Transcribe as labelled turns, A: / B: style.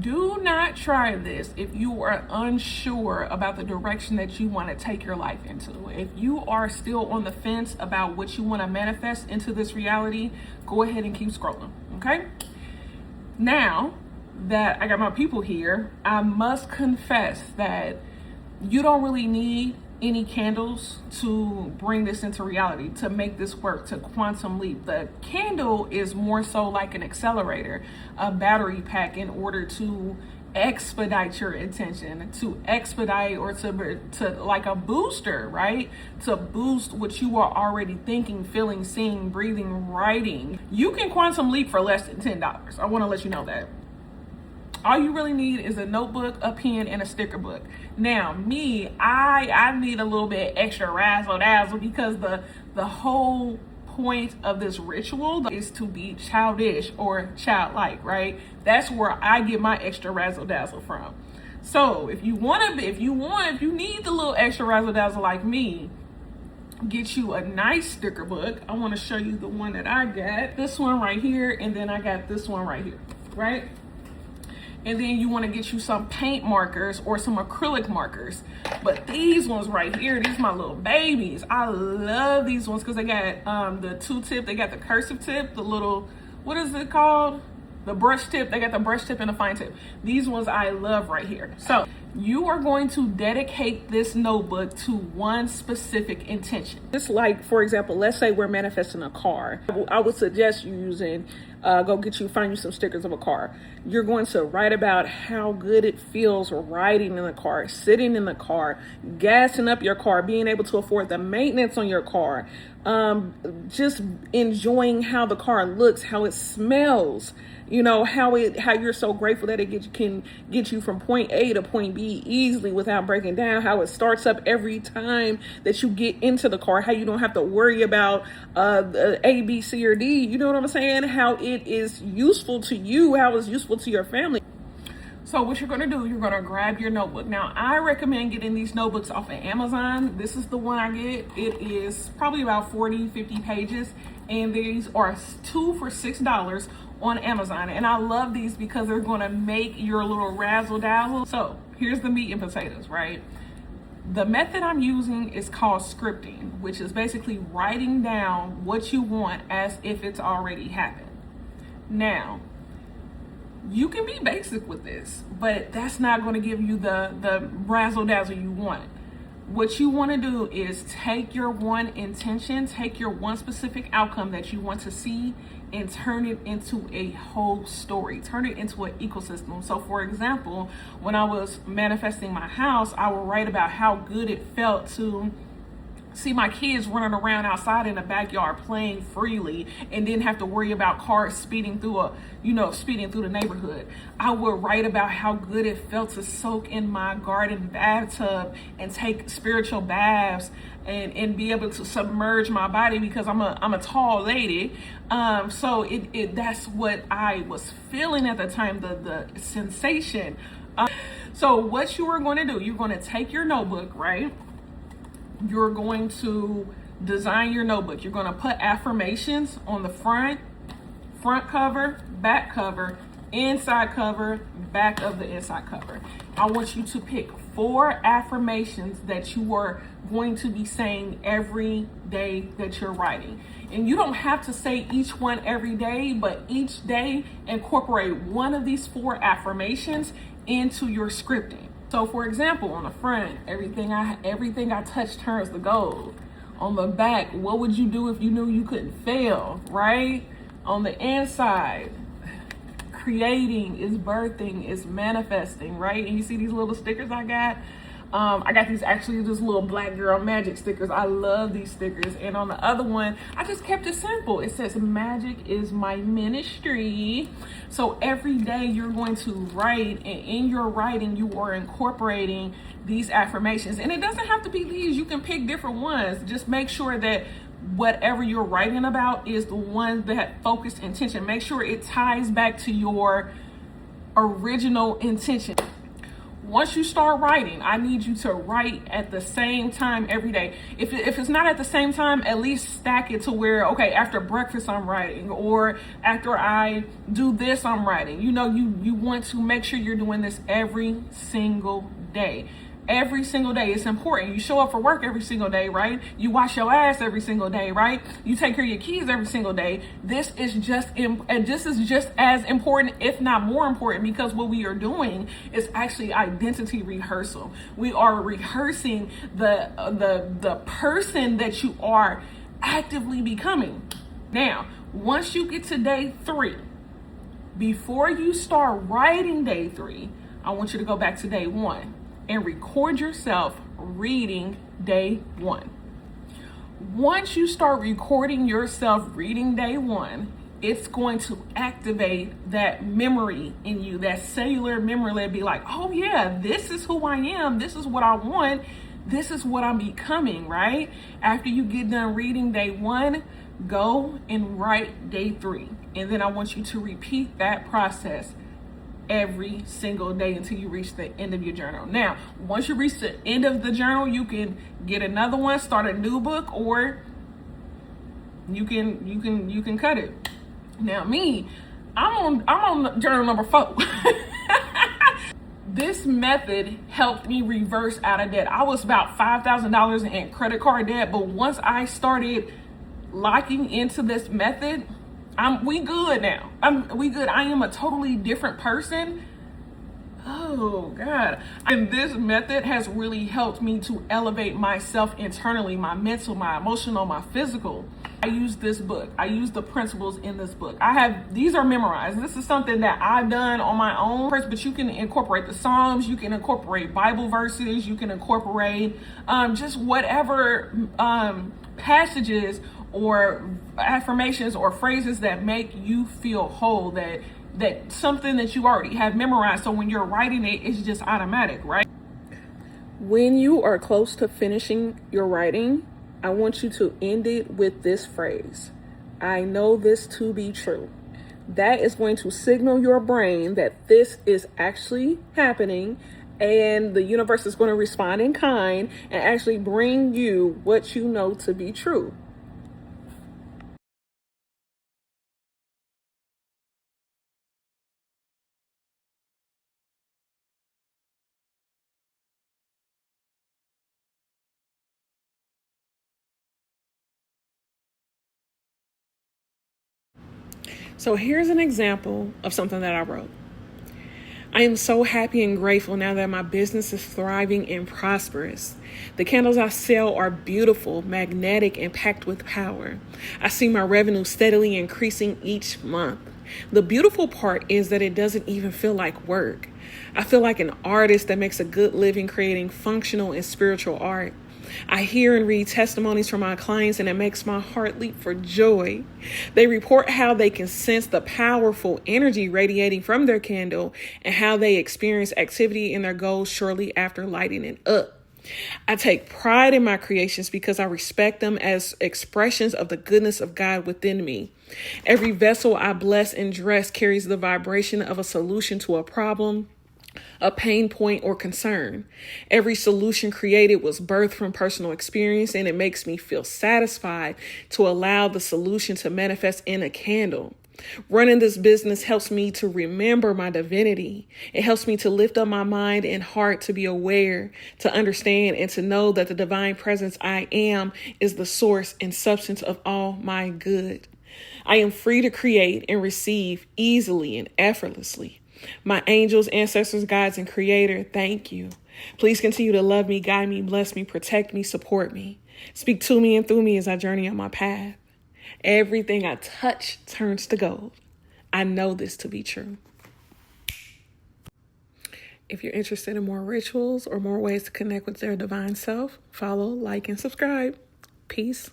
A: Do not try this if you are unsure about the direction that you want to take your life into. If you are still on the fence about what you want to manifest into this reality, go ahead and keep scrolling, okay? Now that I got my people here, I must confess that you don't really need any candles to bring this into reality, to make this work, to quantum leap. The candle is more so like an accelerator, a battery pack in order to expedite your intention, to expedite, or to like a booster, right? To boost what you are already thinking, feeling, seeing, breathing, writing. You can quantum leap for less than $10. I want to let you know that. All you really need is a notebook, a pen, and a sticker book. Now, I need a little bit extra razzle dazzle because the whole point of this ritual is to be childish or childlike, right? That's where I get my extra razzle dazzle from. So if you need the little extra razzle dazzle like me, get you a nice sticker book. I want to show you the one that I got. This one right here, and then I got this one right here, right? And then you want to get you some paint markers or some acrylic markers. But these ones right here, these my little babies. I love these ones because they got the two tip, they got the cursive tip, the little, what is it called? The brush tip. They got the brush tip and the fine tip. These ones I love right here. So you are going to dedicate this notebook to one specific intention. Just like, for example, let's say we're manifesting a car. I would suggest you using, find you some stickers of a car. You're going to write about how good it feels riding in the car, sitting in the car, gassing up your car, being able to afford the maintenance on your car, just enjoying how the car looks, how it smells, you know, how you're so grateful that it can get you from point A to point B easily without breaking down, how it starts up every time that you get into the car, how you don't have to worry about A, B, C, or D, you know what I'm saying? How it is useful to you, how it's useful to your family. So what you're going to do, you're going to grab your notebook. Now, I recommend getting these notebooks off of Amazon. This is the one I get. It is probably about 50 pages. And these are 2 for $6 on Amazon. And I love these because they're going to make your little razzle dazzle. So here's the meat and potatoes, right? The method I'm using is called scripting, which is basically writing down what you want as if it's already happened. Now, you can be basic with this, but that's not going to give you the razzle dazzle you want. What you want to do is take your one intention, take your one specific outcome that you want to see, and turn it into a whole story, turn it into an ecosystem. So for example, when I was manifesting my house, I would write about how good it felt to see my kids running around outside in the backyard playing freely and didn't have to worry about cars speeding through the neighborhood. I would write about how good it felt to soak in my garden bathtub and take spiritual baths and be able to submerge my body because I'm a tall lady. So that's what I was feeling at the time, the sensation. So what you are going to do, you're going to take your notebook, right? You're going to design your notebook. You're going to put affirmations on the front cover, back cover, inside cover, back of the inside cover. I want you to pick 4 affirmations that you are going to be saying every day that you're writing. And you don't have to say each one every day, but each day incorporate one of these 4 affirmations into your scripting. So for example, on the front, everything I touch turns to gold. On the back, what would you do if you knew you couldn't fail, right? On the inside, creating is birthing, is manifesting, right? And you see these little stickers I got? I got these little black girl magic stickers. I love these stickers. And on the other one, I just kept it simple. It says, magic is my ministry. So every day you're going to write, and in your writing, you are incorporating these affirmations. And it doesn't have to be these. You can pick different ones. Just make sure that whatever you're writing about is the one that focused intention. Make sure it ties back to your original intention. Once you start writing, I need you to write at the same time every day. If it's not at the same time, at least stack it to where, okay, after breakfast I'm writing, or after I do this I'm writing. You know, you want to make sure you're doing this every single day. Every single day. It's important. You show up for work every single day, right? You wash your ass every single day, right? You take care of your kids every single day. This is just as important, if not more important, because what we are doing is actually identity rehearsal. We are rehearsing the person that you are actively becoming. Now, once you get to day 3, before you start writing day 3, I want you to go back to day 1 and record yourself reading day 1. Once you start recording yourself reading day 1, it's going to activate that memory in you, that cellular memory that be like, oh yeah, this is who I am. This is what I want. This is what I'm becoming, right? After you get done reading day 1, go and write day 3. And then I want you to repeat that process every single day until you reach the end of your journal. Now, once you reach the end of the journal, you can get another one, start a new book, or you can cut it. Now, me, I'm on journal number 4. This method helped me reverse out of debt. I was about $5,000 in credit card debt, but once I started locking into this method, we good now. We good. I am a totally different person. Oh God. And this method has really helped me to elevate myself internally, my mental, my emotional, my physical. I use this book. I use the principles in this book. These are memorized. This is something that I've done on my own, but you can incorporate the Psalms, you can incorporate Bible verses, you can incorporate just whatever passages or affirmations or phrases that make you feel whole, that something that you already have memorized. So when you're writing it, it's just automatic, right? When you are close to finishing your writing, I want you to end it with this phrase: I know this to be true. That is going to signal your brain that this is actually happening, and the universe is going to respond in kind and actually bring you what you know to be true. So here's an example of something that I wrote. I am so happy and grateful now that my business is thriving and prosperous. The candles I sell are beautiful, magnetic, and packed with power. I see my revenue steadily increasing each month. The beautiful part is that it doesn't even feel like work. I feel like an artist that makes a good living creating functional and spiritual art. I hear and read testimonies from my clients, and it makes my heart leap for joy. They report how they can sense the powerful energy radiating from their candle and how they experience activity in their goals shortly after lighting it up. I take pride in my creations because I respect them as expressions of the goodness of God within me. Every vessel I bless and dress carries the vibration of a solution to a problem, a pain point, or concern. Every solution created was birthed from personal experience, and it makes me feel satisfied to allow the solution to manifest in a candle. Running this business helps me to remember my divinity. It helps me to lift up my mind and heart to be aware, to understand, and to know that the divine presence I am is the source and substance of all my good. I am free to create and receive easily and effortlessly. My angels, ancestors, guides, and creator, thank you. Please continue to love me, guide me, bless me, protect me, support me. Speak to me and through me as I journey on my path. Everything I touch turns to gold. I know this to be true. If you're interested in more rituals or more ways to connect with their divine self, follow, like, and subscribe. Peace.